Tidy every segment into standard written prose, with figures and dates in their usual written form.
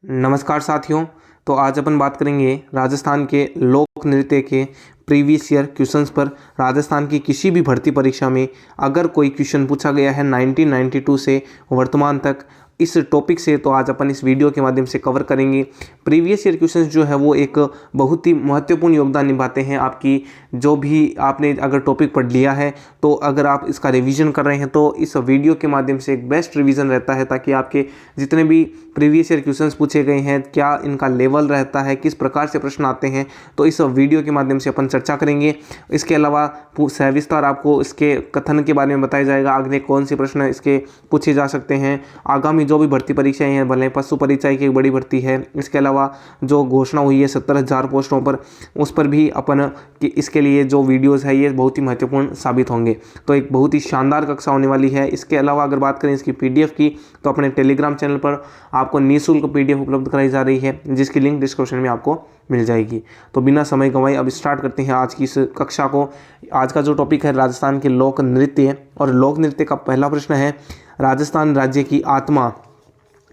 नमस्कार साथियों। तो आज अपन बात करेंगे राजस्थान के लोक नृत्य के प्रीवियस ईयर क्वेश्चंस पर। राजस्थान की किसी भी भर्ती परीक्षा में अगर कोई क्वेश्चन पूछा गया है 1992 से वर्तमान तक इस टॉपिक से, तो आज अपन इस वीडियो के माध्यम से कवर करेंगे। प्रीवियस ईयर क्वेश्चंस जो है वो एक बहुत ही महत्वपूर्ण योगदान निभाते हैं आपकी, जो भी आपने अगर टॉपिक पढ़ लिया है तो अगर आप इसका रिवीजन कर रहे हैं तो इस वीडियो के माध्यम से एक बेस्ट रिवीजन रहता है, ताकि आपके जितने भी प्रीवियस ईयर क्वेश्चंस पूछे गए हैं क्या इनका लेवल रहता है, किस प्रकार से प्रश्न आते हैं, तो इस वीडियो के माध्यम से अपन चर्चा करेंगे। इसके अलावा सविस्तार आपको इसके कथन के बारे में बताया जाएगा, आगे कौन से प्रश्न इसके पूछे जा सकते हैं, आगामी जो भी भर्ती परीक्षाएं हैं, भले पशु परीक्षा की एक बड़ी भर्ती है, इसके अलावा जो घोषणा हुई है 70,000 पोस्टों पर, उस पर भी अपन कि इसके लिए जो वीडियोस है ये बहुत ही महत्वपूर्ण साबित होंगे। तो एक बहुत ही शानदार कक्षा होने वाली है। इसके अलावा अगर बात करें इसकी पीडीएफ की, तो अपने टेलीग्राम चैनल पर आपको निःशुल्क पीडीएफ उपलब्ध कराई जा रही है, जिसकी लिंक डिस्क्रिप्शन में आपको मिल जाएगी। तो बिना समय गंवाए अब स्टार्ट करते हैं आज की इस कक्षा को। आज का जो टॉपिक है राजस्थान के लोक नृत्य, और लोक नृत्य का पहला प्रश्न है, राजस्थान राज्य की आत्मा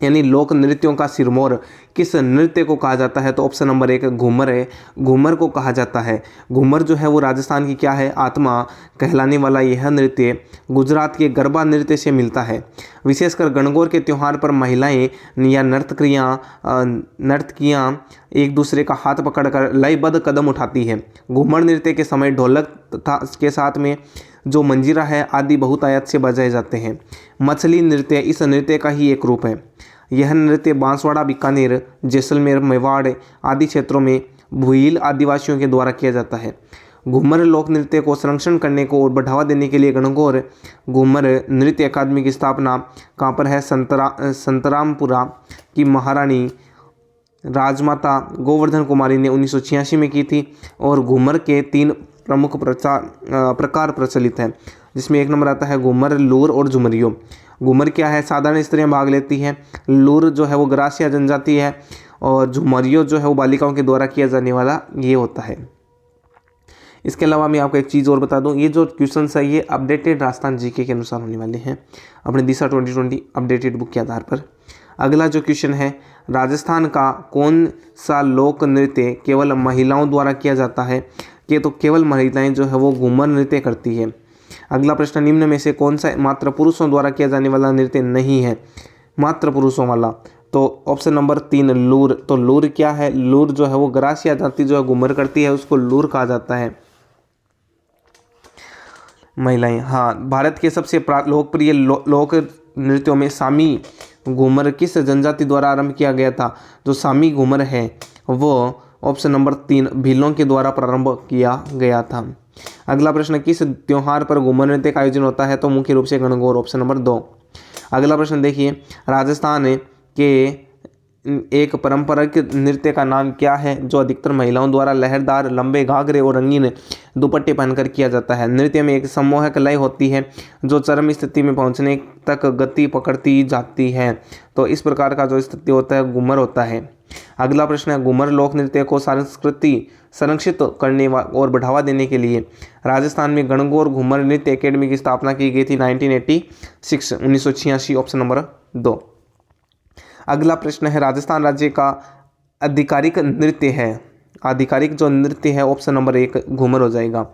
यानी लोक नृत्यों का सिरमौर किस नृत्य को कहा जाता है? तो ऑप्शन नंबर 1 घूमर है, घूमर को कहा जाता है। घूमर जो है वो राजस्थान की क्या है, आत्मा कहलाने वाला यह नृत्य गुजरात के गरबा नृत्य से मिलता है। विशेषकर गणगौर के त्यौहार पर महिलाएं या नर्तकियां एक दूसरे का हाथ पकड़कर लयबद्ध कदम उठाती है। घूमर नृत्य के समय ढोलक तथा के साथ में जो मंजीरा है आदि बहुतायत से बजाए जाते हैं। मछली नृत्य इस नृत्य का ही एक रूप है। यह नृत्य बांसवाड़ा, बीकानेर, जैसलमेर, मेवाड़ आदि क्षेत्रों में भूइल आदिवासियों के द्वारा किया जाता है। घूमर लोक नृत्य को संरक्षण करने को और बढ़ावा देने के लिए गणगौर घूमर नृत्य अकादमी की स्थापना कहाँ पर है? संतरामपुरा की महारानी राजमाता गोवर्धन कुमारी ने 1986 में की थी। और घूमर के 3 प्रमुख प्रकार प्रचलित हैं, जिसमें एक नंबर आता है घूमर, लूर और झुमरियो। घूमर क्या है? साधारण स्त्रियां भाग लेती हैं। लूर जो है वो ग्रासिया जनजाति है, और झुमरियो जो है वो बालिकाओं के द्वारा किया जाने वाला ये होता है। इसके अलावा मैं आपको एक चीज़ और बता दूं, ये जो क्वेश्चन है ये अपडेटेड राजस्थान जीके के अनुसार होने वाले हैं, अपने दिशा 2020 अपडेटेड बुक के आधार पर। अगला जो क्वेश्चन है, राजस्थान का कौन सा लोक नृत्य केवल महिलाओं द्वारा किया जाता है? कि तो केवल महिलाएं जो है वो घूमर नृत्य करती है। अगला प्रश्न, निम्न में से कौन सा मात्र पुरुषों द्वारा किया जाने वाला नृत्य नहीं है? मात्र पुरुषों वाला, तो ऑप्शन नंबर 3 लूर। तो लूर क्या है? लूर जो है वो ग्रासिया जाति जो है घूमर करती है, उसको लूर कहा जाता है। महिलाएं, हाँ। भारत के सबसे लोकप्रिय लोक नृत्यों में सामी घूमर किस जनजाति द्वारा आरंभ किया गया था? जो सामी घूमर है वो ऑप्शन नंबर 3 भीलों के द्वारा प्रारंभ किया गया था। अगला प्रश्न, किस त्योहार पर घूमर नृत्य का आयोजन होता है? तो मुख्य रूप से गणगौर, ऑप्शन नंबर 2। अगला प्रश्न देखिए, राजस्थान के एक पारंपरिक नृत्य का नाम क्या है जो अधिकतर महिलाओं द्वारा लहरदार लंबे घाघरे और रंगीन दुपट्टे पहनकर किया जाता है? नृत्य में एक सम्मोहक लय होती है जो चरम स्थिति में पहुंचने तक गति पकड़ती जाती है। तो इस प्रकार का जो स्थिति होता है घूमर होता है। अगला प्रश्न है, घूमर लोक नृत्य को संरक्षित करने और बढ़ावा देने के लिए राजस्थान में गणगौर घूमर नृत्य अकेडमी की स्थापना की गई थी 1986, ऑप्शन नंबर 2। अगला प्रश्न है, राजस्थान राज्य का आधिकारिक नृत्य है, आधिकारिक जो नृत्य है ऑप्शन नंबर 1 घूमर हो जाएगा।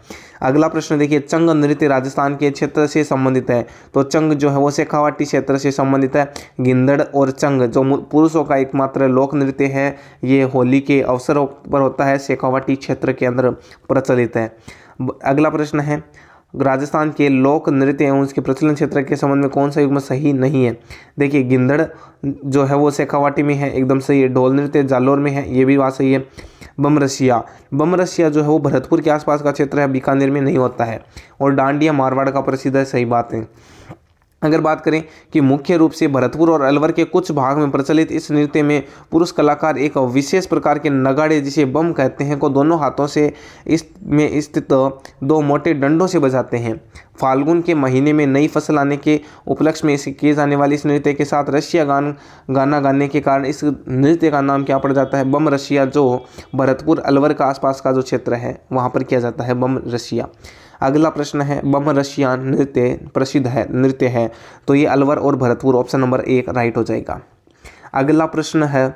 अगला प्रश्न देखिए, चंग नृत्य राजस्थान के क्षेत्र से संबंधित है? तो चंग जो है वो शेखावाटी क्षेत्र से संबंधित है। गिंदड़ और चंग जो पुरुषों का एकमात्र लोक नृत्य है, ये होली के अवसर पर होता है, शेखावाटी क्षेत्र के अंदर प्रचलित है। अगला प्रश्न है, राजस्थान के लोक नृत्य एवं उसके प्रचलन क्षेत्र के संबंध में कौन सा युग्म सही नहीं है? देखिए, गिंदड़ जो है वो शेखावाटी में है, एकदम सही है। ढोल नृत्य जालोर में है, ये भी बात सही है। बमरसिया जो है वो भरतपुर के आसपास का क्षेत्र है, बीकानेर में नहीं होता है। और डांडिया मारवाड़ का प्रसिद्ध है, सही बात है। अगर बात करें कि मुख्य रूप से भरतपुर और अलवर के कुछ भाग में प्रचलित इस नृत्य में पुरुष कलाकार एक विशेष प्रकार के नगाड़े, जिसे बम कहते हैं, को दोनों हाथों से इसमें स्थित 2 मोटे डंडों से बजाते हैं। फाल्गुन के महीने में नई फसल आने के उपलक्ष्य में किए जाने वाली इस नृत्य के साथ रसिया गाना गाने के कारण इस नृत्य का नाम क्या पड़ जाता है? बम रसिया, जो भरतपुर अलवर का आसपास का जो क्षेत्र है वहाँ पर किया जाता है बम रसिया। अगला प्रश्न है, बम रसिया नृत्य प्रसिद्ध है नृत्य है, तो ये अलवर और भरतपुर, ऑप्शन नंबर 1 राइट हो जाएगा। अगला प्रश्न है,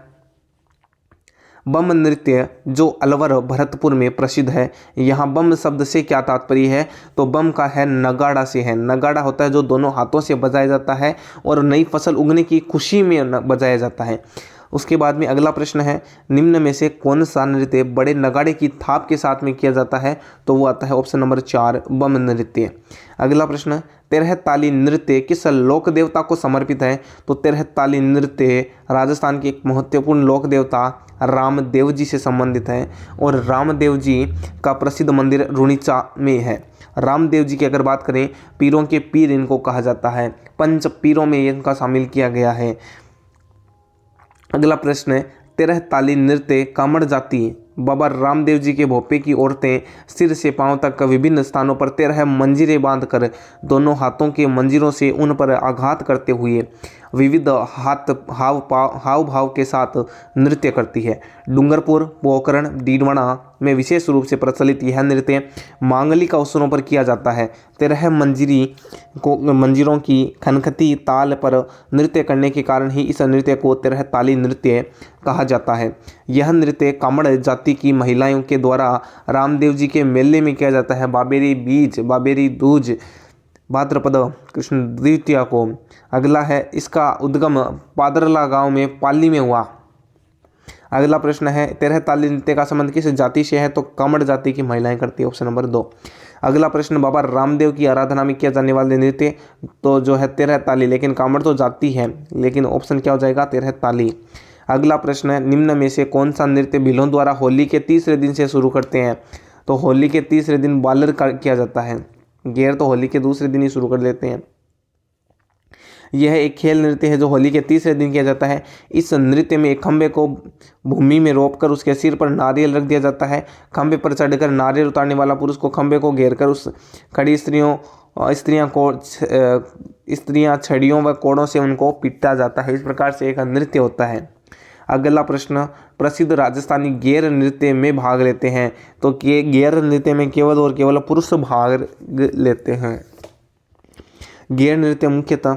बम नृत्य जो अलवर भरतपुर में प्रसिद्ध है। यहाँ बम शब्द से क्या तात्पर्य है, तो बम का है नगाड़ा से है। नगाड़ा होता है जो दोनों हाथों से बजाया जाता है और नई फसल उगने की खुशी में बजाया जाता है। उसके बाद में अगला प्रश्न है, निम्न में से कौन सा नृत्य बड़े नगाड़े की थाप के साथ में किया जाता है, तो वो आता है ऑप्शन नंबर 4 बम नृत्य। अगला प्रश्न, तेरह ताली नृत्य किस लोक देवता को समर्पित है, तो तेरह ताली नृत्य राजस्थान के एक महत्वपूर्ण लोक देवता रामदेव जी से संबंधित है और रामदेव जी का प्रसिद्ध मंदिर रुणीचा में है। रामदेव जी की अगर बात करें, पीरों के पीर इनको कहा जाता है, पंच पीरों में इनका शामिल किया गया है। अगला प्रश्न है, तेरह ताली नृत्य कामड़ जाति बाबा रामदेव जी के भोपे की औरतें सिर से पांव तक विभिन्न स्थानों पर 13 मंजीरें बांधकर दोनों हाथों के मंजीरों से उन पर आघात करते हुए विविध हाव भाव के साथ नृत्य करती है। डूंगरपुर, पोखरण, डीडवाना में विशेष रूप से प्रचलित यह नृत्य मांगलिक अवसरों पर किया जाता है। 13 मंजीरों की खनखती ताल पर नृत्य करने के कारण ही इस नृत्य को 13 ताली नृत्य कहा जाता है। यह नृत्य कामड़ जाति की महिलाओं के द्वारा रामदेव जी के मेले में किया जाता है। बाबेरी बीज, बाबेरी दूज, भाद्रपद कृष्ण द्वितीया को। अगला है, इसका उद्गम पादरला गांव में पाली में हुआ। अगला प्रश्न है, तेरह ताली नृत्य का संबंध किस जाति से है, तो कामड़ जाति की महिलाएं करती है, ऑप्शन नंबर 2। अगला प्रश्न, बाबा रामदेव की आराधना में किया जाने वाले नृत्य तो जो है 13 ताली, लेकिन कामड़ तो जाति है, लेकिन ऑप्शन क्या हो जाएगा 13 ताली। अगला प्रश्न है, निम्न में से कौन सा नृत्य भीलों द्वारा होली के तीसरे दिन से शुरू करते हैं, तो होली के तीसरे दिन बालर किया जाता है। गेर तो होली के दूसरे दिन ही शुरू कर देते हैं। यह एक खेल नृत्य है जो होली के तीसरे दिन किया जाता है। इस नृत्य में एक खंबे को भूमि में रोपकर उसके सिर पर नारियल रख दिया जाता है। खंबे पर चढ़कर नारियल उतारने वाला पुरुष को खंबे को घेरकर उस खड़ी स्त्रियां छड़ियों व कोड़ों से उनको पीटा जाता है। इस प्रकार से एक नृत्य होता है। अगला प्रश्न, प्रसिद्ध राजस्थानी गेर नृत्य में भाग लेते हैं, तो गेर नृत्य में केवल और केवल पुरुष भाग लेते हैं। गेर नृत्य मुख्यतः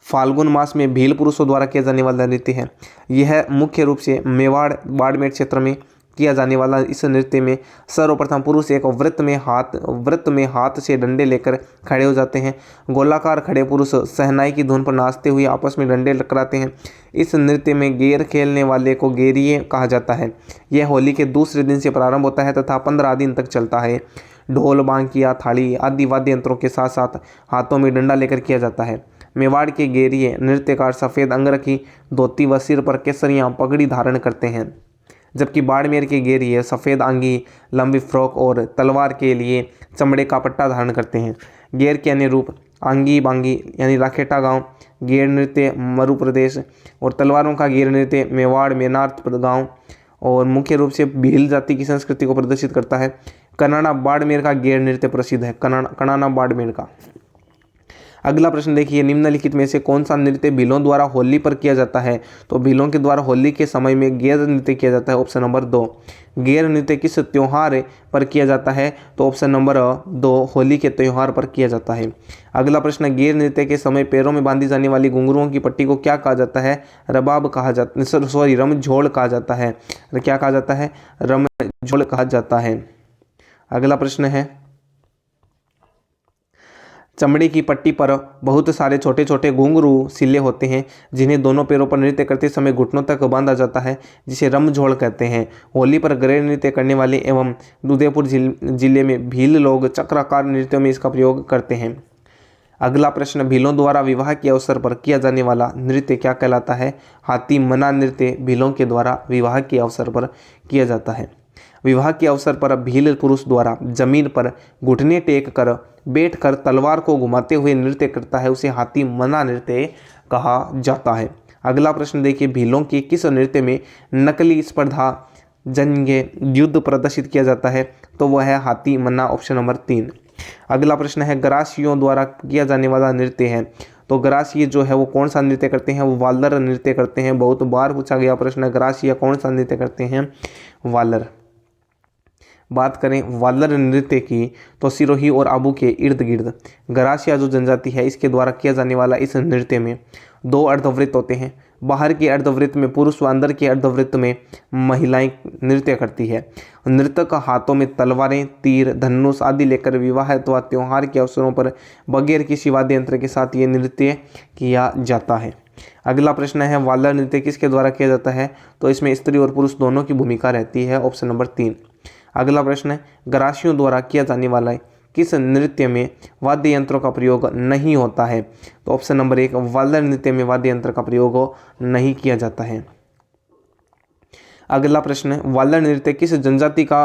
फाल्गुन मास में भील पुरुषों द्वारा किया जाने वाला नृत्य है। यह मुख्य रूप से मेवाड़ बाड़मेर क्षेत्र में किया जाने वाला इस नृत्य में सर्वप्रथम पुरुष एक वृत्त में हाथ से डंडे लेकर खड़े हो जाते हैं। गोलाकार खड़े पुरुष सहनाई की धुन पर नाचते हुए आपस में डंडे टकराते हैं। इस नृत्य में गेर खेलने वाले को गेरिये कहा जाता है। यह होली के दूसरे दिन से प्रारंभ होता है तथा 15 दिन तक चलता है। ढोल, बांकिया, थाली आदि वाद्य यंत्रों के साथ साथ हाथों में डंडा लेकर किया जाता है। मेवाड़ के गेरिये नृत्यकार सफ़ेद अंगरखी धोती व सिर पर केसरियाँ पगड़ी धारण करते हैं, जबकि बाड़मेर के गेरिये सफ़ेद आंगी, लंबी फ्रॉक और तलवार के लिए चमड़े का पट्टा धारण करते हैं। गेर के अन्य रूप आंगी बांगी यानी राखेटा गांव गेर नृत्य मरु प्रदेश और तलवारों का गेर नृत्य मेवाड़ मेनार्थ गांव और मुख्य रूप से भील जाति की संस्कृति को प्रदर्शित करता है। कनाना बाड़मेर का गेर नृत्य प्रसिद्ध है, कनाना बाड़मेर का। अगला प्रश्न देखिए, निम्नलिखित में से कौन सा नृत्य भीलों द्वारा होली पर किया जाता है, तो भीलों के द्वारा होली के समय में गेर नृत्य किया जाता है, ऑप्शन नंबर 2। गेर नृत्य किस त्योहार पर किया जाता है, तो ऑप्शन नंबर 2 होली के त्योहार पर किया जाता है। अगला प्रश्न, गेर नृत्य के समय पैरों में बांधी जाने वाली घुंघरुओं की पट्टी को क्या कहा जाता है, रबाब कहा जाता है, रमझोल कहा जाता है। क्या कहा जाता है, रमझोल कहा जाता है। अगला प्रश्न है, चमड़े की पट्टी पर बहुत सारे छोटे छोटे घुंघरू सिले होते हैं जिन्हें दोनों पैरों पर नृत्य करते समय घुटनों तक बांधा जाता है, जिसे रमझोल कहते हैं। होली पर गेर नृत्य करने वाले एवं उदयपुर जिले में भील लोग चक्राकार नृत्यों में इसका प्रयोग करते हैं। अगला प्रश्न, भीलों द्वारा विवाह के अवसर पर किया जाने वाला नृत्य क्या कहलाता है, हाथी मना नृत्य भीलों के द्वारा विवाह के अवसर पर किया जाता है। विवाह के अवसर पर भील पुरुष द्वारा जमीन पर घुटने टेक कर बैठकर तलवार को घुमाते हुए नृत्य करता है, उसे हाथी मना नृत्य कहा जाता है। अगला प्रश्न देखिए, भीलों के किस नृत्य में नकली स्पर्धा जंग युद्ध प्रदर्शित किया जाता है, तो वह है हाथी मना, ऑप्शन नंबर 3। अगला प्रश्न है, गरासियों द्वारा किया जाने वाला नृत्य है, तो गरासिये जो है वो कौन सा नृत्य करते हैं, वो वालर नृत्य करते हैं। बहुत बार पूछा गया प्रश्न, गरासिया कौन सा नृत्य करते हैं, वालर। बात करें वालर नृत्य की, तो सिरोही और आबू के इर्द गिर्द गरासिया जो जनजाति है इसके द्वारा किया जाने वाला इस नृत्य में 2 अर्धवृत्त होते हैं। बाहर के अर्धवृत्त में पुरुष व अंदर के अर्धवृत्त में महिलाएं नृत्य करती है। नृतक हाथों में तलवारें, तीर, धनुष आदि लेकर विवाह अथवा त्योहार के अवसरों पर बगैर किसी वाद्य यंत्र के साथ ये नृत्य किया जाता है। अगला प्रश्न है वाल्ला नृत्य किसके द्वारा किया जाता है? तो इसमें स्त्री और पुरुष दोनों की भूमिका रहती है, ऑप्शन नंबर 3। अगला प्रश्न है गरासियों द्वारा किया जाने वाला किस नृत्य में वाद्य यंत्रों का प्रयोग नहीं होता है? तो ऑप्शन नंबर 1 वाल्ला नृत्य में वाद्य यंत्र का प्रयोग नहीं किया जाता है। अगला प्रश्न है वाल्ला नृत्य किस जनजाति का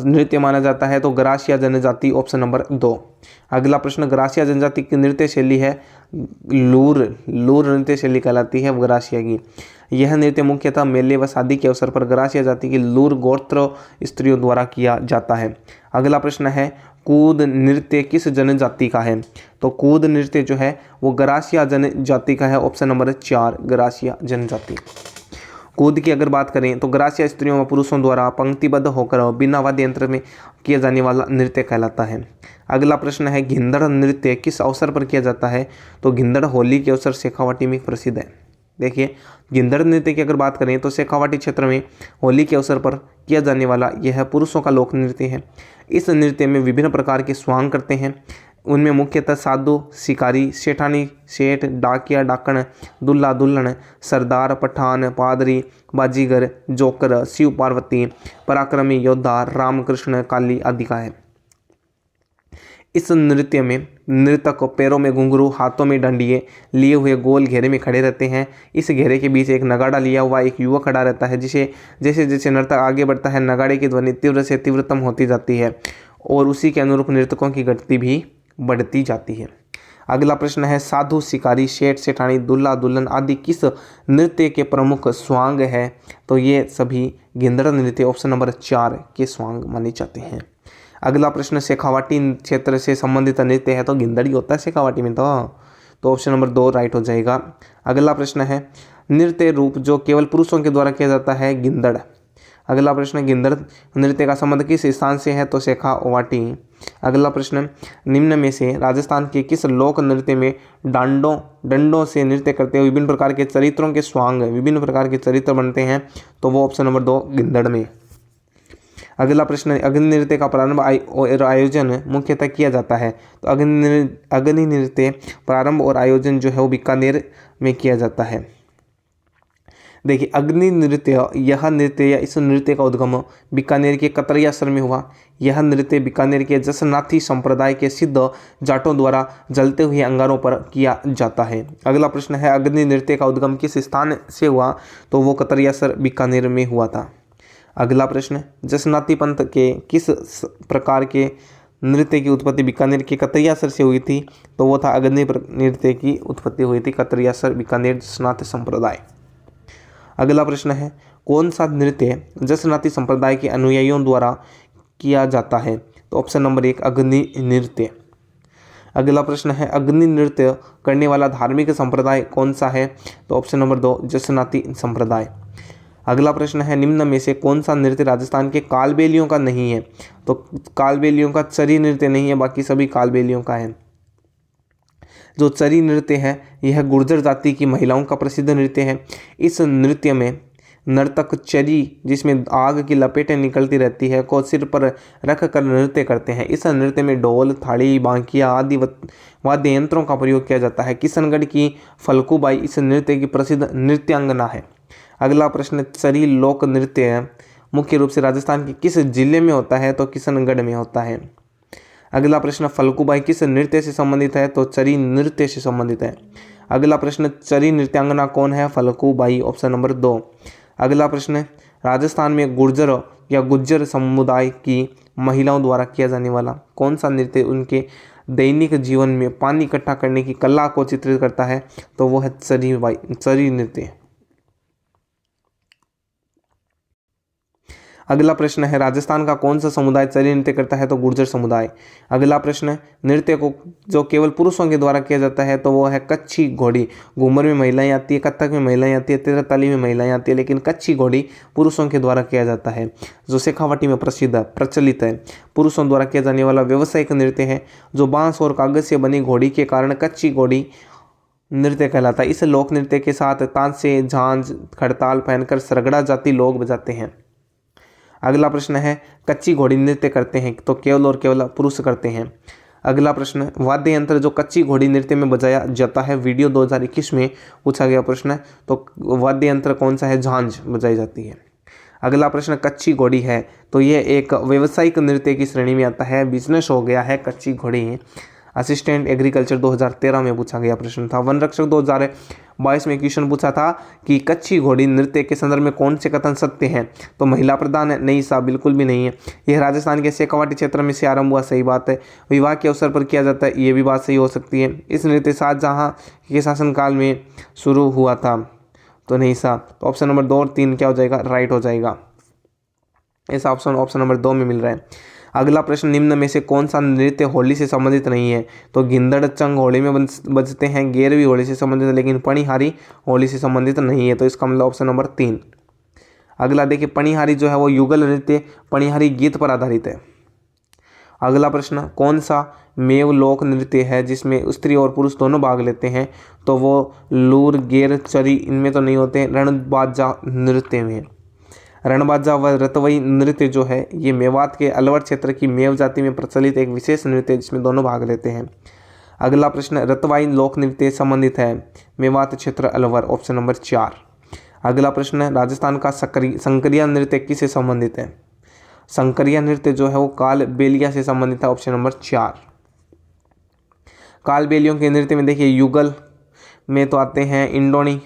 नृत्य माना जाता है? तो गरासिया जनजाति, ऑप्शन नंबर 2। अगला प्रश्न गरासिया जनजाति की नृत्य शैली है लूर नृत्य शैली कहलाती है गरासिया की। यह नृत्य मुख्यतः मेले व शादी के अवसर पर गरासिया जाति की लूर गोत्र स्त्रियों द्वारा किया जाता है। अगला प्रश्न है कूद नृत्य किस जनजाति का है? तो कूद नृत्य जो है वो गरासिया जनजाति का है, ऑप्शन नंबर 4 गरासिया जनजाति। कूद की अगर बात करें तो गरासिया स्त्रियों व पुरुषों द्वारा पंक्तिबद्ध होकर बिना वाद्य यंत्र में किया जाने वाला नृत्य कहलाता है। अगला प्रश्न है घिंदड़ नृत्य किस अवसर पर किया जाता है? तो घिंदड़ होली के अवसर शेखावाटी में प्रसिद्ध है। देखिए घिंदड़ नृत्य की अगर बात करें तो शेखावाटी क्षेत्र में होली के अवसर पर किया जाने वाला यह पुरुषों का लोक नृत्य है। इस नृत्य में विभिन्न प्रकार के स्वांग करते हैं। उनमें मुख्यतः साधु, शिकारी, सेठानी, सेठ, डाकिया, डाकण, दुल्हा, दुल्हन, सरदार, पठान, पादरी, बाजीगर, जोकर, शिव पार्वती, पराक्रमी योद्धा, रामकृष्ण, काली आदि का है। इस नृत्य में नर्तक पैरों में घुंघरू, हाथों में डंडिये लिए हुए गोल घेरे में खड़े रहते हैं। इस घेरे के बीच एक नगाड़ा लिया हुआ एक युवक खड़ा रहता है, जिसे जैसे जैसे नर्तक आगे बढ़ता है नगाड़े की ध्वनि तीव्र से तीव्रतम होती जाती है और उसी के अनुरूप नर्तकों की गति भी बढ़ती जाती है। अगला प्रश्न है साधु, शिकारी, सेठ, सेठानी, दुल्हा, दुल्हन आदि किस नृत्य के प्रमुख स्वांग है? तो ये सभी घिंदड़ नृत्य, ऑप्शन नंबर 4 के स्वांग माने जाते हैं। अगला प्रश्न शेखावाटी क्षेत्र से संबंधित नृत्य है, तो घिंदड़ी होता है शेखावाटी में, तो ऑप्शन नंबर 2 राइट हो जाएगा। अगला प्रश्न है नृत्य रूप जो केवल पुरुषों के द्वारा किया जाता है, घिंदड़। अगला प्रश्न घिंदड़ नृत्य का संबंध किस स्थान से है? तो शेखावाटी। अगला प्रश्न निम्न में से राजस्थान के किस लोक नृत्य में डंडों से नृत्य करते हुए विभिन्न प्रकार के चरित्रों के स्वांग, विभिन्न प्रकार के चरित्र बनते हैं? तो वो ऑप्शन नंबर 2 घिंदड़ में। अगला प्रश्न अग्नि नृत्य का प्रारंभ और आयोजन मुख्यतः किया जाता है, तो अग्नि नृत्य प्रारंभ और आयोजन जो है वो बीकानेर में किया जाता है। देखिए अग्नि नृत्य, यह नृत्य या इस नृत्य का उद्गम बीकानेर के कतरियासर में हुआ। यह नृत्य बीकानेर के जसनाथी संप्रदाय के सिद्ध जाटों द्वारा जलते हुए अंगारों पर किया जाता है। अगला प्रश्न है अग्नि नृत्य का उद्गम किस स्थान से हुआ? तो वो कतरियासर बीकानेर में हुआ था। अगला प्रश्न जसनाती पंथ के किस प्रकार के नृत्य की उत्पत्ति बीकानेर के कतरियासर से हुई थी? तो वो था अग्नि नृत्य की उत्पत्ति हुई थी कतरियासर बीकानेर जसनाती संप्रदाय। अगला प्रश्न है कौन सा नृत्य जसनाती संप्रदाय के अनुयायियों द्वारा किया जाता है? तो ऑप्शन नंबर 1 अग्नि नृत्य। अगला प्रश्न है अग्नि नृत्य करने वाला धार्मिक संप्रदाय कौन सा है? तो ऑप्शन नंबर 2 जसनाती संप्रदाय। अगला प्रश्न है निम्न में से कौन सा नृत्य राजस्थान के कालबेलियों का नहीं है? तो कालबेलियों का चरी नृत्य नहीं है, बाकी सभी कालबेलियों का है। जो चरी नृत्य है यह गुर्जर जाति की महिलाओं का प्रसिद्ध नृत्य है। इस नृत्य में नर्तक चरी, जिसमें आग की लपेटें निकलती रहती है, को सिर पर रख कर नृत्य करते हैं। इस नृत्य में ढोल, थाली, बांकिया आदि वाद्य यंत्रों का प्रयोग किया जाता है। किशनगढ़ की फलकूबाई इस नृत्य की प्रसिद्ध नृत्यांगना है। अगला प्रश्न चरी लोक नृत्य मुख्य रूप से राजस्थान के किस जिले में होता है? तो किशनगढ़ में होता है। अगला प्रश्न फलकूबाई किस नृत्य से संबंधित है? तो चरी नृत्य से संबंधित है। अगला प्रश्न चरी नृत्यांगना कौन है? Phalkubai, option number 2। अगला प्रश्न राजस्थान में गुर्जर या गुज्जर समुदाय की महिलाओं द्वारा किया जाने वाला कौन सा नृत्य उनके दैनिक जीवन में पानी इकट्ठा करने की कला को चित्रित करता है? तो वो है चरी नृत्य। अगला प्रश्न है राजस्थान का कौन सा समुदाय चरी नृत्य करता है? तो गुर्जर समुदाय। अगला प्रश्न नृत्य को जो केवल पुरुषों के द्वारा किया जाता है, तो वो है कच्छी घोड़ी। घूमर में महिलाएं आती है, कथक में महिलाएं आती है, तेरताली में महिलाएं आती है, लेकिन कच्छी घोड़ी पुरुषों के द्वारा किया जाता है, जो शेखावाटी में प्रचलित है। पुरुषों द्वारा किया जाने वाला व्यावसायिक नृत्य है जो बांस और कागज से बनी घोड़ी के कारण कच्छी घोड़ी नृत्य कहलाता है। इस लोक नृत्य के साथ तानसे, झांझ, खड़ताल पहनकर सरगड़ा जाति लोग बजाते हैं। अगला प्रश्न है कच्ची घोड़ी नृत्य करते हैं तो केवल और केवल पुरुष करते हैं। अगला प्रश्न वाद्य यंत्र जो कच्ची घोड़ी नृत्य में बजाया जाता है वीडियो 2021 में पूछा गया प्रश्न है, तो वाद्य यंत्र कौन सा है? झांझ बजाई जाती है। अगला प्रश्न कच्ची घोड़ी है तो ये एक व्यावसायिक नृत्य की श्रेणी में आता है, बिजनेस हो गया है कच्ची घोड़ी। असिस्टेंट एग्रीकल्चर 2013 में पूछा गया प्रश्न था। वन रक्षक 2022 में क्वेश्चन पूछा था कि कच्ची घोड़ी नृत्य के संदर्भ में कौन से कथन सत्य हैं? तो महिला प्रधान है, नहीं साहब बिल्कुल भी नहीं है। यह राजस्थान के शेखावाटी क्षेत्र में से आरंभ हुआ, सही बात है। विवाह के अवसर पर किया जाता है, ये भी बात सही हो सकती है। इस नृत्य शाहजहां के शासनकाल में शुरू हुआ था, तो नहीं साहब। तो ऑप्शन नंबर 2 और 3 क्या हो जाएगा? राइट हो जाएगा। ऐसा ऑप्शन नंबर 2 में मिल रहा है। अगला प्रश्न निम्न में से कौन सा नृत्य होली से संबंधित नहीं है? तो गिंदड़ चंग होली में बजते हैं, गेर भी होली से संबंधित है, लेकिन पणिहारी होली से संबंधित नहीं है, तो इसका मतलब ऑप्शन नंबर 3। अगला देखिए पणिहारी जो है वो युगल नृत्य पणिहारी गीत पर आधारित है। अगला प्रश्न कौन सा मेव लोक नृत्य है जिसमें स्त्री और पुरुष दोनों भाग लेते हैं? तो वो लूर, गेर, चरी इनमें तो नहीं होते, रणबाजा नृत्य में। रणबाजा व रतवई नृत्य जो है ये मेवात के अलवर क्षेत्र की मेव जाति में प्रचलित एक विशेष नृत्य है जिसमें दोनों भाग लेते हैं। अगला प्रश्न रतवाई लोक नृत्य संबंधित है मेवात क्षेत्र अलवर, ऑप्शन नंबर 4। अगला प्रश्न राजस्थान का संकरिया नृत्य किससे संबंधित है? संकरिया नृत्य जो है वो काल बेलिया से संबंधित है, ऑप्शन नंबर 4। काल बेलियों के नृत्य में देखिए युगल में तो आते हैं इंडोनी,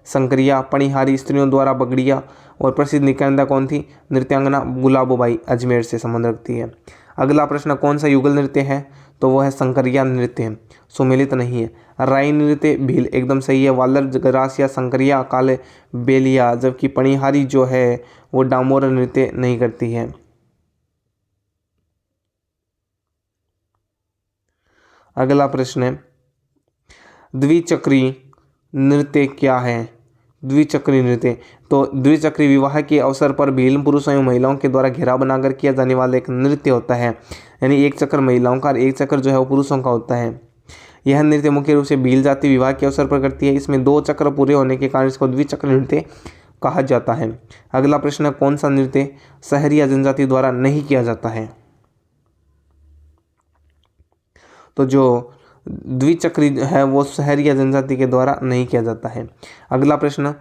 संकरिया, पणिहारी, स्त्रियों द्वारा बगड़िया, और प्रसिद्ध निकायंदा कौन थी? नृत्यांगना गुलाबोबाई अजमेर से संबंध रखती है। अगला प्रश्न कौन सा युगल नृत्य है? तो वह है संकरिया नृत्य, सुमेलित नहीं है। राई नृत्य भील एकदम सही है, वालर, गरासिया, संकरिया, काले बेलिया, जबकि पणिहारी जो है वो डामोर नृत्य नहीं करती है। अगला प्रश्न है द्विचक्री नृत्य क्या है? द्विचक्री नृत्य तो द्विचक्री विवाह के अवसर पर भील पुरुषों एवं महिलाओं के द्वारा घेरा बनाकर किया जाने वाला एक नृत्य होता है, यानी एक चक्र महिलाओं का और एक चक्र जो है वो पुरुषों का होता है। यह नृत्य मुख्य रूप से भील जाति विवाह के अवसर पर करती है। इसमें 2 चक्र पूरे होने के कारण इसको द्विचक्र नृत्य कहा जाता है। अगला प्रश्न कौन सा नृत्य शहरी या जनजाति द्वारा नहीं किया जाता है? तो जो द्विचक्री है वो शहरी या जनजाति के द्वारा नहीं किया जाता है। अगला प्रश्न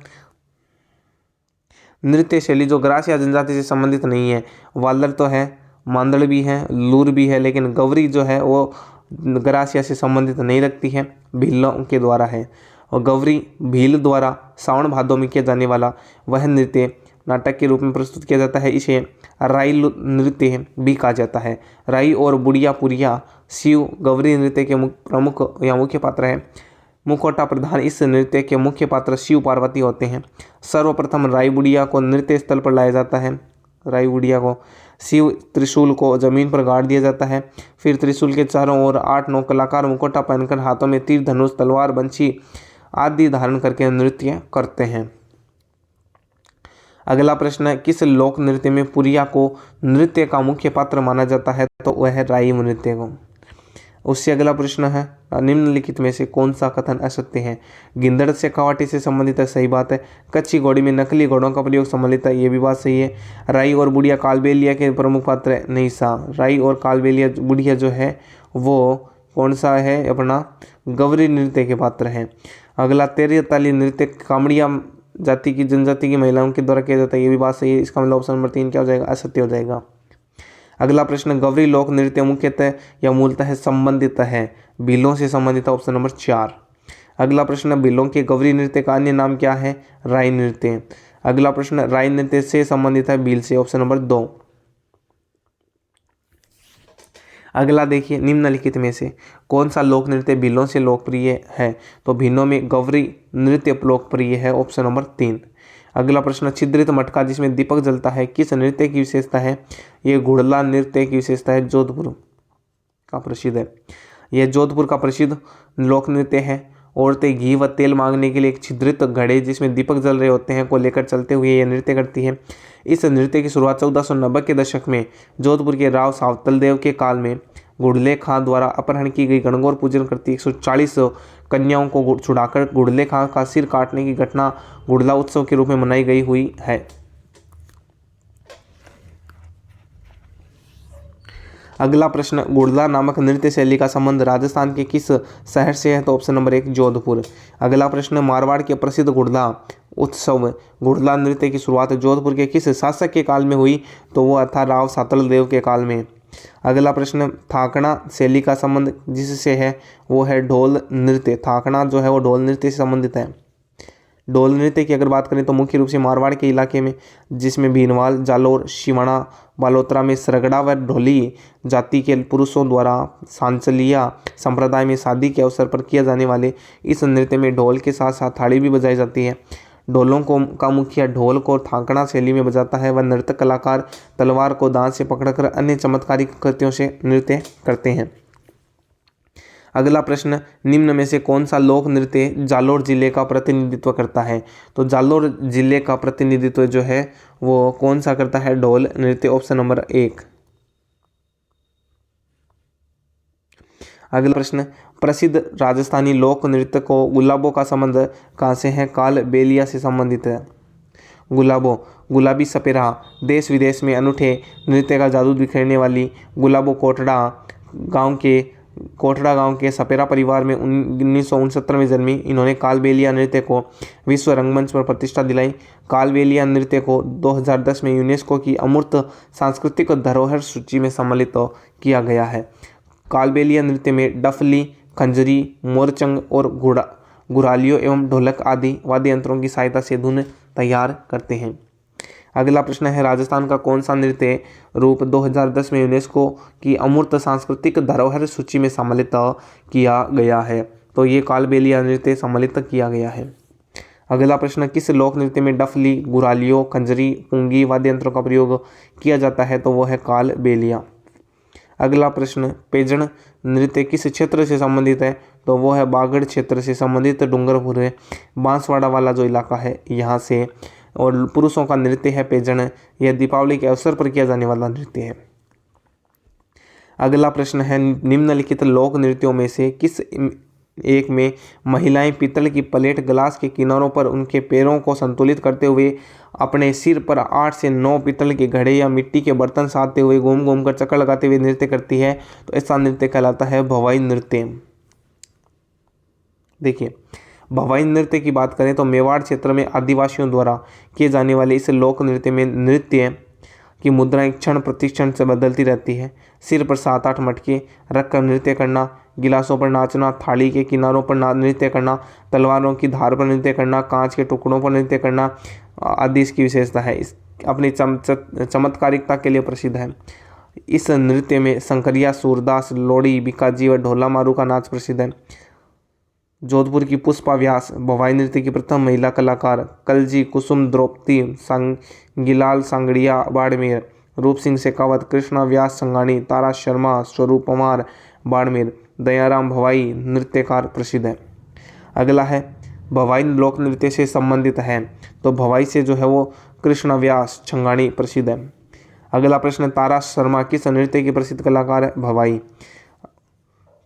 नृत्य शैली जो ग्रास या जनजाति से संबंधित नहीं है, वालर तो है, मांदड़ भी है, लूर भी है, लेकिन गवरी जो है वो ग्रासिया से संबंधित नहीं रखती है, भीलों के द्वारा है। और गवरी भील द्वारा सावन भादों में किया जाने वाला वह नृत्य नाटक के रूप में प्रस्तुत किया जाता है। इसे राई नृत्य भी कहा जाता है। राई और बुढ़िया पुरिया शिव गौरी नृत्य के प्रमुख या मुख्य पात्र है। मुखौटा प्रधान इस नृत्य के मुख्य पात्र शिव पार्वती होते हैं। सर्वप्रथम राई बुढ़िया को नृत्य स्थल पर लाया जाता है। राई बुढ़िया को शिव त्रिशूल को जमीन पर गाड़ दिया जाता है। फिर त्रिशूल के चारों ओर 8-9 कलाकार मुखौटा पहनकर हाथों में तीर, धनुष, तलवार, बंशी आदि धारण करके नृत्य करते हैं। अगला प्रश्न है किस लोक नृत्य में पुरिया को नृत्य का मुख्य पात्र माना जाता है? तो वह है राई नृत्य को। उससे अगला प्रश्न है निम्नलिखित में से कौन सा कथन असत्य है? गिंदड़ से कवाटी से संबंधित है, सही बात है। कच्ची घोड़ी में नकली घोड़ों का प्रयोग सम्मिलित है, ये भी बात सही है। राई और बुढ़िया कालबेलिया के प्रमुख पात्र है, नहीं सा। राई और कालबेलिया बुढ़िया जो है वो कौन सा है? अपना गवरी नृत्य के पात्र हैं। अगला तेरी ताली नृत्य कामड़िया जाति की जनजाति की महिलाओं के द्वारा किया जाता है, ये भी बात सही है। इसका मतलब ऑप्शन नंबर 3 क्या हो जाएगा? असत्य हो जाएगा। अगला प्रश्न गवरी लोक नृत्य मुख्यतः या मूलतः संबंधित है, भीलों से संबंधित है, ऑप्शन नंबर 4। अगला प्रश्न भीलों के गवरी नृत्य का अन्य नाम क्या है? राई नृत्य। अगला प्रश्न राई नृत्य से संबंधित है भील से, ऑप्शन नंबर 2। अगला देखिए निम्नलिखित में से कौन सा लोक नृत्य भीलों से लोकप्रिय है? तो भीलों में गवरी नृत्य लोकप्रिय है, ऑप्शन नंबर 3। अगला प्रश्न छिद्रित मटका जिसमें दीपक जलता है किस नृत्य की विशेषता है? ये घुड़ला नृत्य की विशेषता है, जोधपुर का प्रसिद्ध है। यह जोधपुर का प्रसिद्ध लोक नृत्य है। औरतें घी व तेल मांगने के लिए एक छिद्रित घड़े जिसमें दीपक जल रहे होते हैं को लेकर चलते हुए यह नृत्य करती है। इस नृत्य की शुरुआत 1490 के दशक में जोधपुर के राव सावतल देव के काल में गुड़ले खां द्वारा अपहरण की गई गणगौर पूजन करती 140 कन्याओं को छुड़ाकर गुड़ले खां का सिर काटने की घटना गुड़ला उत्सव के रूप में मनाई गई हुई है। अगला प्रश्न, गुड़ला नामक नृत्य शैली का संबंध राजस्थान के किस शहर से है? तो ऑप्शन नंबर 1 जोधपुर। अगला प्रश्न, मारवाड़ के प्रसिद्ध गुड़ला उत्सव गुड़ला नृत्य की शुरुआत जोधपुर के किस शासक के काल में हुई? तो वो था राव सातल देव के काल में। अगला प्रश्न, थाकड़ा शैली का संबंध जिससे है वो है ढोल नृत्य। थाकड़ा जो है वो ढोल नृत्य से संबंधित है। ढोल नृत्य की अगर बात करें तो मुख्य रूप से मारवाड़ के इलाके में, जिसमें भीनवाल, जालोर, शिवणा, बालोतरा में सरगड़ा व ढोली जाति के पुरुषों द्वारा सांचलिया संप्रदाय में शादी के अवसर पर किया जाने वाले इस नृत्य में ढोल के साथ साथ थाली भी बजाई जाती है। ढोलों का मुखिया ढोल को थाकड़ा शैली में बजाता है व नृत्य कलाकार तलवार को दांत से पकड़कर अन्य चमत्कारिक कृत्यों से नृत्य करते हैं। अगला प्रश्न, निम्न में से कौन सा लोक नृत्य जालोर जिले का प्रतिनिधित्व करता है? तो जालोर जिले का प्रतिनिधित्व जो है वो कौन सा करता है? ढोल नृत्य, ऑप्शन नंबर 1। अगला प्रश्न, प्रसिद्ध राजस्थानी लोक नृत्य को गुलाबों का संबंध कहाँ से है? काल बेलिया से संबंधित है। गुलाबों, गुलाबी सपेरा, देश विदेश में अनूठे नृत्य का जादू बिखेरने वाली गुलाबों कोटड़ा गांव के सपेरा परिवार में 1969 में जन्मी। इन्होंने कालबेलिया नृत्य को विश्व रंगमंच पर प्रतिष्ठा दिलाई। कालबेलिया नृत्य को 2010 में यूनेस्को की अमूर्त सांस्कृतिक धरोहर सूची में सम्मिलित किया गया है। कालबेलिया नृत्य में डफली, खंजरी, मोरचंग और गुरालियों एवं ढोलक आदि वाद्य यंत्रों की सहायता से धुन तैयार करते हैं। अगला प्रश्न है, राजस्थान का कौन सा नृत्य रूप 2010 में यूनेस्को की अमूर्त सांस्कृतिक धरोहर सूची में सम्मिलित किया गया है? तो ये कालबेलिया नृत्य सम्मिलित किया गया है। अगला प्रश्न, किस लोक नृत्य में डफली, गुरालियों, खंजरी, पुंगी वाद्य यंत्रों का प्रयोग किया जाता है? तो वो है कालबेलिया। अगला प्रश्न, पेजण नृत्य किस क्षेत्र से संबंधित है? तो वो है बागड़ क्षेत्र से संबंधित, डूंगरपुर है, बांसवाड़ा वाला जो इलाका है यहाँ से। और पुरुषों का नृत्य है पेजण, यह दीपावली के अवसर पर किया जाने वाला नृत्य है। अगला प्रश्न है, निम्नलिखित लोक नृत्यों में से किस एक में महिलाएं पीतल की प्लेट ग्लास के किनारों पर उनके पैरों को संतुलित करते हुए अपने सिर पर 8 से 9 पीतल के घड़े या मिट्टी के बर्तन साधते हुए घूम घूम कर चक्कर लगाते हुए नृत्य करती है? तो ऐसा नृत्य कहलाता है भवाई नृत्य। देखिए, भवाई नृत्य की बात करें तो मेवाड़ क्षेत्र में आदिवासियों द्वारा किए जाने वाले इस लोक नृत्य में नृत्य की मुद्राएं क्षण प्रतिक्षण से बदलती रहती है। सिर पर 7-8 मटके रखकर नृत्य करना, गिलासों पर नाचना, थाली के किनारों पर नृत्य करना, तलवारों की धार पर नृत्य करना, कांच के टुकड़ों पर नृत्य करना आदि इसकी विशेषता है। इस अपनी चमत्कारिकता के लिए प्रसिद्ध है। इस नृत्य में शंकरिया, सूरदास, लोड़ी, बिकाजी व ढोला मारू का नाच प्रसिद्ध है। जोधपुर की पुष्पा व्यास भवाई नृत्य की प्रथम महिला कलाकार, कलजी, कुसुम, द्रौपदी, गिलाल सांगड़िया बाड़मेर, रूप सिंह शेखावत, कृष्णा व्यास संगानी, तारा शर्मा, स्वरूप पवार बाड़मेर, दयाराम भवाई नृत्यकार प्रसिद्ध है। अगला है, भवाई लोक नृत्य से संबंधित है, तो भवाई से जो है वो कृष्णा व्यास छंगाणी प्रसिद्ध है। अगला प्रश्न, तारा शर्मा किस नृत्य की प्रसिद्ध कलाकार है? भवाई।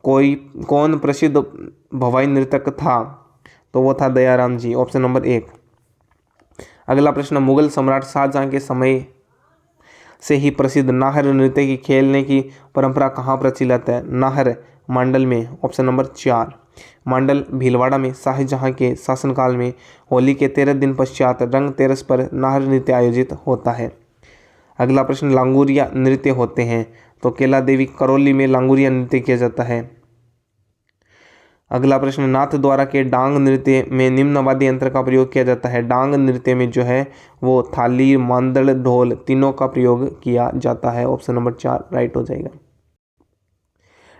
कौन प्रसिद्ध भवाई नृतक था? तो वो था दयाराम जी, ऑप्शन नंबर 1। अगला प्रश्न, मुगल सम्राट शाहजहां के समय से ही प्रसिद्ध नाहर नृत्य की खेलने की परंपरा कहाँ प्रचलित है? नाहर मांडल में, ऑप्शन नंबर 4। मांडल भीलवाड़ा में शाहजहां के शासनकाल में होली के 13 दिन पश्चात रंग तेरस पर नाहर नृत्य आयोजित होता है। अगला प्रश्न, लांगुरिया नृत्य होते हैं, तो केला देवी करौली में लांगुरिया नृत्य किया जाता है। अगला प्रश्न, नाथ द्वारा के डांग नृत्य में निम्न वाद्य यंत्र का प्रयोग किया जाता है? डांग नृत्य में जो है वो थाली, मांदड़, ढोल तीनों का प्रयोग किया जाता है, ऑप्शन नंबर 4 राइट हो जाएगा।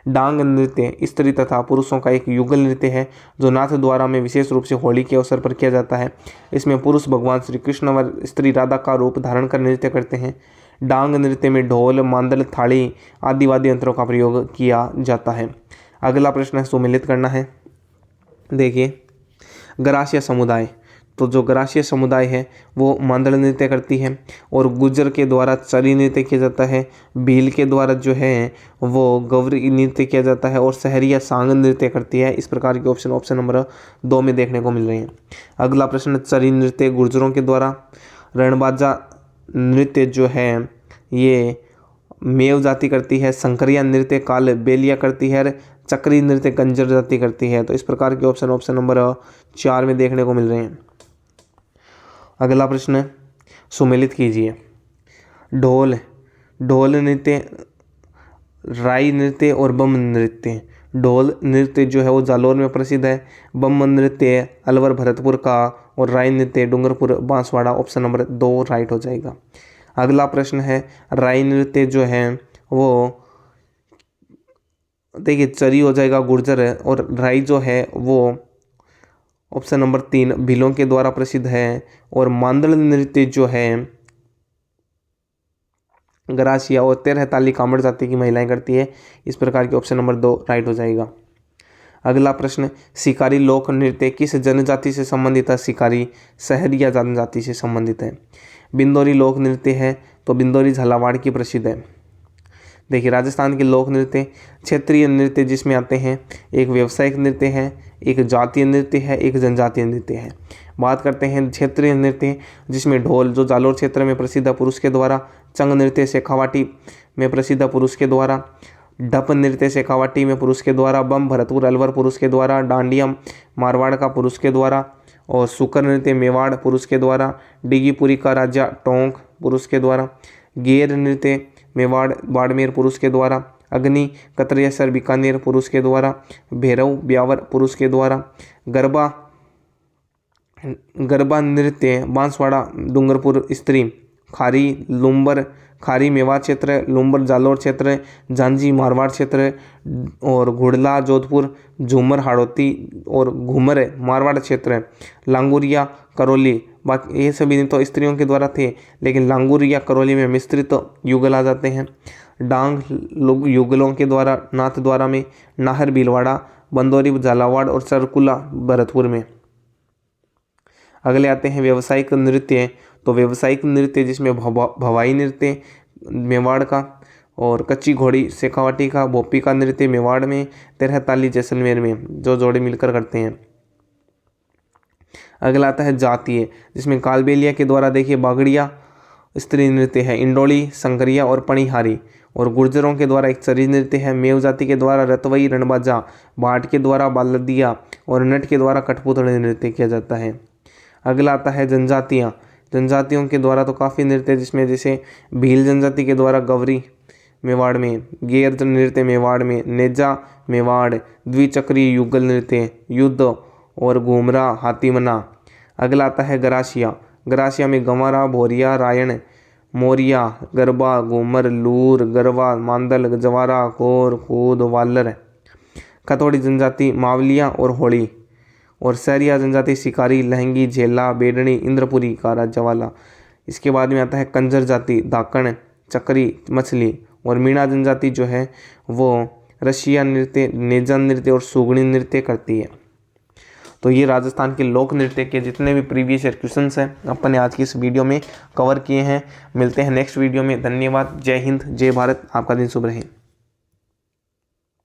डांग नृत्य स्त्री तथा पुरुषों का एक युगल नृत्य है जो नाथ द्वारा में विशेष रूप से होली के अवसर पर किया जाता है। इसमें पुरुष भगवान श्री कृष्ण व स्त्री राधा का रूप धारण कर नृत्य करते हैं। डांग नृत्य में ढोल, मांदल, थाली आदि वाद्य यंत्रों का प्रयोग किया जाता है। अगला प्रश्न है, सुमेलित करना है। देखिए, गरासिया समुदाय, तो जो गरासिया समुदाय है वो मांदल नृत्य करती है, और गुज्जर के द्वारा चरी नृत्य किया जाता है, भील के द्वारा जो है वो गौरी नृत्य किया जाता है, और सहरिया सांग नृत्य करती है। इस प्रकार के ऑप्शन नंबर 2 में देखने को मिल रहे हैं। अगला प्रश्न, चरी नृत्य गुर्जरों के द्वारा, रणबाजा नृत्य जो है ये मेव जाति करती है, संकरिया नृत्य काल बेलिया करती है, चक्री नृत्य कंजर जाति करती है। तो इस प्रकार के ऑप्शन नंबर 4 में देखने को मिल रहे हैं। अगला प्रश्न सुमेलित कीजिए। ढोल नृत्य, राई नृत्य और बम नृत्य। ढोल नृत्य जो है वो जालोर में प्रसिद्ध है, बम नृत्य अलवर भरतपुर का, और राई नृत्य Dungarpur Banswara. Option number 2 right हो जाएगा। अगला प्रश्न है, राई नृत्य जो है वो देखिए चरी हो जाएगा गुर्जर है, और राई जो है वो ऑप्शन नंबर 3 भीलों के द्वारा प्रसिद्ध है, और मांदल नृत्य जो है गरासिया और तेरहताली कामड़ जाति की महिलाएं करती है। इस प्रकार के ऑप्शन नंबर 2 राइट हो जाएगा। अगला प्रश्न, शिकारी लोक नृत्य किस जनजाति से संबंधित है? शिकारी सहरिया जनजाति से संबंधित है। बिंदौरी लोक नृत्य है, तो बिंदौरी झालावाड़ की प्रसिद्ध है। देखिए राजस्थान के लोक नृत्य, क्षेत्रीय नृत्य जिसमें आते हैं, एक व्यावसायिक नृत्य है, एक जातीय नृत्य है, एक जनजातीय नृत्य है। बात करते हैं क्षेत्रीय नृत्य, जिसमें ढोल जो जालोर क्षेत्र में प्रसिद्ध है पुरुष के द्वारा, चंग नृत्य शेखावाटी में प्रसिद्ध है पुरुष के द्वारा, ढप नृत्य शेखावाटी में पुरुष के द्वारा, बम भरतपुर अलवर पुरुष के द्वारा, डांडिया मारवाड़ का पुरुष के द्वारा, और सुकर नृत्य मेवाड़ पुरुष के द्वारा, डिगीपुरी का राजा टोंक पुरुष के द्वारा, गेर नृत्य मेवाड़ बाड़मेर पुरुष के द्वारा, अग्नि कतरियासर बीकानेर पुरुष के द्वारा, भैरव ब्यावर पुरुष के द्वारा, गरबा नृत्य बांसवाड़ा डूंगरपुर स्त्री, खारी लुम्बर खारी मेवाड़ क्षेत्र, लुम्बर जालोर क्षेत्र, झांझी मारवाड़ क्षेत्र, और घुड़ला जोधपुर, झूमर हाड़ौती और घूमर मारवाड़ क्षेत्र, लांगुरिया करौली। बाकी ये सभी तो स्त्रियों के द्वारा थे, लेकिन लांगुरिया करौली में मिश्रित युगल आ जाते हैं। डांग युगलों के द्वारा नाथ द्वारा में, नाहर भीलवाड़ा, बंदौरी झालावाड़ और सरकुला भरतपुर में। अगले आते हैं व्यावसायिक नृत्य, तो व्यावसायिक नृत्य जिसमें भवाई नृत्य मेवाड़ का, और कच्ची घोड़ी शेखावाटी का, भोपी का नृत्य मेवाड़ में, तेरहताली जैसलमेर में, जो जोड़े मिलकर करते हैं। अगला आता है जातीय, जिसमें कालबेलिया के द्वारा देखिए बागड़िया स्त्री नृत्य है, इंडोली संकरिया और पणिहारी, और गुर्जरों के द्वारा एक चरी नृत्य है, मेव जाति के द्वारा रतवई रणबाजा, भाट के द्वारा बालदिया, और नट के द्वारा कठपुतली नृत्य किया जाता है। अगला आता है जनजातियाँ, जनजातियों के द्वारा तो काफ़ी नृत्य, जिसमें जैसे भील जनजाति के द्वारा गवरी मेवाड़ में, गेर नृत्य मेवाड़ में, नेजा मेवाड़, द्विचक्री युगल नृत्य, युद्ध और घूमरा हाथीमना। अगला आता है गरासिया, गरासिया में गंवारा भोरिया रायण मोरिया गरबा घूमर लूर गरबा मांदल जवारा कोर कूद वालर। खतौड़ी जनजाति मावलिया और होली, और सहरिया जनजाति शिकारी लहंगी झेला बेडनी इंद्रपुरी का राज्यवाला। इसके बाद में आता है कंजर जाति धाकड़ चक्री मछली, और मीणा जनजाति जो है वो रशिया नृत्य नेजा नृत्य और सुगणी नृत्य करती है। तो ये राजस्थान के लोक नृत्य के जितने भी प्रीवियस ईयर क्वेश्चंस हैं अपन ने आज की इस वीडियो में कवर किए हैं। मिलते हैं नेक्स्ट वीडियो में। धन्यवाद। जय हिंद, जय भारत। आपका दिन शुभ रहे।